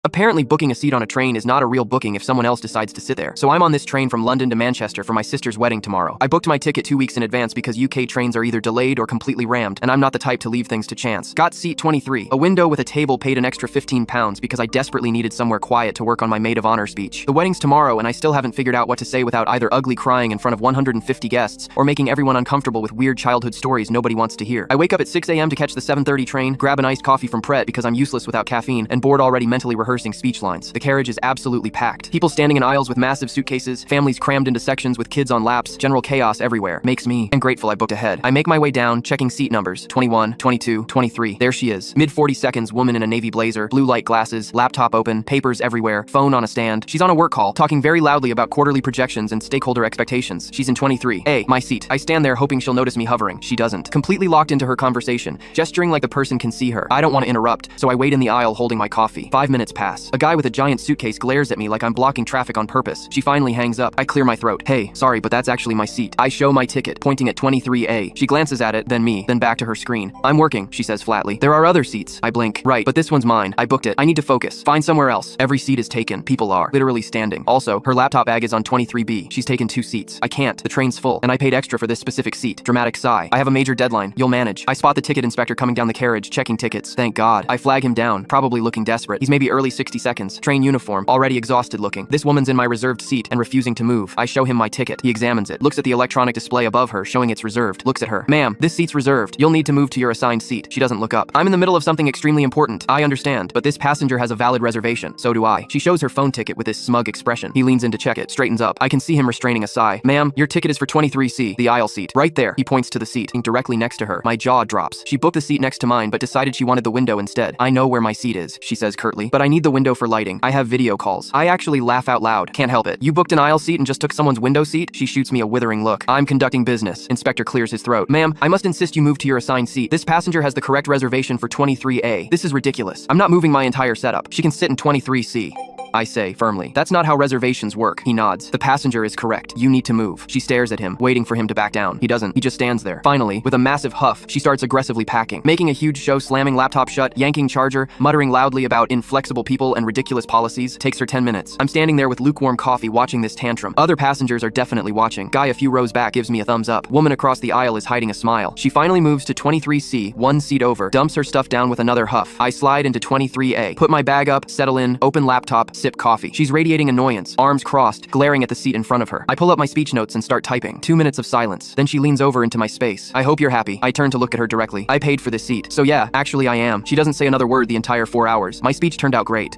Apparently booking a seat on a train is not a real booking if someone else decides to sit there. So I'm on this train from London to Manchester for my sister's wedding tomorrow. I booked my ticket 2 weeks in advance because UK trains are either delayed or completely rammed, and I'm not the type to leave things to chance. Got seat 23, a window with a table, paid an extra £15 because I desperately needed somewhere quiet to work on my maid of honor speech. The wedding's tomorrow and I still haven't figured out what to say without either ugly crying in front of 150 guests or making everyone uncomfortable with weird childhood stories nobody wants to hear. I wake up at 6 a.m. to catch the 7:30 train, grab an iced coffee from Pret because I'm useless without caffeine, and bored already mentally rehearsing speech lines. The carriage is absolutely packed. People standing in aisles with massive suitcases, families crammed into sections with kids on laps, general chaos everywhere. Makes me grateful I booked ahead. I make my way down, checking seat numbers, 21, 22, 23. There she is. Mid 40 seconds, woman in a navy blazer, blue light glasses, laptop open, papers everywhere, phone on a stand. She's on a work call, talking very loudly about quarterly projections and stakeholder expectations. She's in 23A, my seat. I stand there hoping she'll notice me hovering. She doesn't. Completely locked into her conversation, gesturing like the person can see her. I don't want to interrupt, so I wait in the aisle holding my coffee. 5 minutes pass. A guy with a giant suitcase glares at me like I'm blocking traffic on purpose. She finally hangs up. I clear my throat. Hey, sorry, but that's actually my seat. I show my ticket, pointing at 23A. She glances at it, then me, then back to her screen. I'm working, she says flatly. There are other seats. I blink. Right, but this one's mine. I booked it. I need to focus. Find somewhere else. Every seat is taken. People are literally standing. Also, her laptop bag is on 23B. She's taken 2 seats. I can't. The train's full, and I paid extra for this specific seat. Dramatic sigh. I have a major deadline. You'll manage. I spot the ticket inspector coming down the carriage, checking tickets. Thank God. I flag him down, probably looking desperate. He's maybe early 60 seconds. Train uniform, already exhausted looking. This woman's in my reserved seat and refusing to move. I show him my ticket. He examines it, looks at the electronic display above her showing it's reserved, looks at her. Ma'am, this seat's reserved. You'll need to move to your assigned seat. She doesn't look up. I'm in the middle of something extremely important. I understand, but this passenger has a valid reservation. So do I. She shows her phone ticket with this smug expression. He leans in to check it, straightens up. I can see him restraining a sigh. Ma'am, your ticket is for 23C, the aisle seat. Right there. He points to the seat, directly next to her. My jaw drops. She booked the seat next to mine, but decided she wanted the window instead. I know where my seat is, she says curtly, but I need the window for lighting. I have video calls. I actually laugh out loud. Can't help it. You booked an aisle seat and just took someone's window seat? She shoots me a withering look. I'm conducting business. Inspector clears his throat. Ma'am, I must insist you move to your assigned seat. This passenger has the correct reservation for 23A. This is ridiculous. I'm not moving my entire setup. She can sit in 23C. I say, firmly. That's not how reservations work. He nods. The passenger is correct. You need to move. She stares at him, waiting for him to back down. He doesn't. He just stands there. Finally, with a massive huff, she starts aggressively packing, making a huge show, slamming laptop shut, yanking charger, muttering loudly about inflexible people and ridiculous policies. Takes her 10 minutes. I'm standing there with lukewarm coffee watching this tantrum. Other passengers are definitely watching. Guy a few rows back gives me a thumbs up. Woman across the aisle is hiding a smile. She finally moves to 23C, 1 seat over, dumps her stuff down with another huff. I slide into 23A, put my bag up, settle in, open laptop, sip coffee. She's radiating annoyance, arms crossed, glaring at the seat in front of her. I pull up my speech notes and start typing. 2 minutes of silence. Then she leans over into my space. I hope you're happy. I turn to look at her directly. I paid for this seat. So yeah, actually I am. She doesn't say another word the entire 4 hours. My speech turned out great.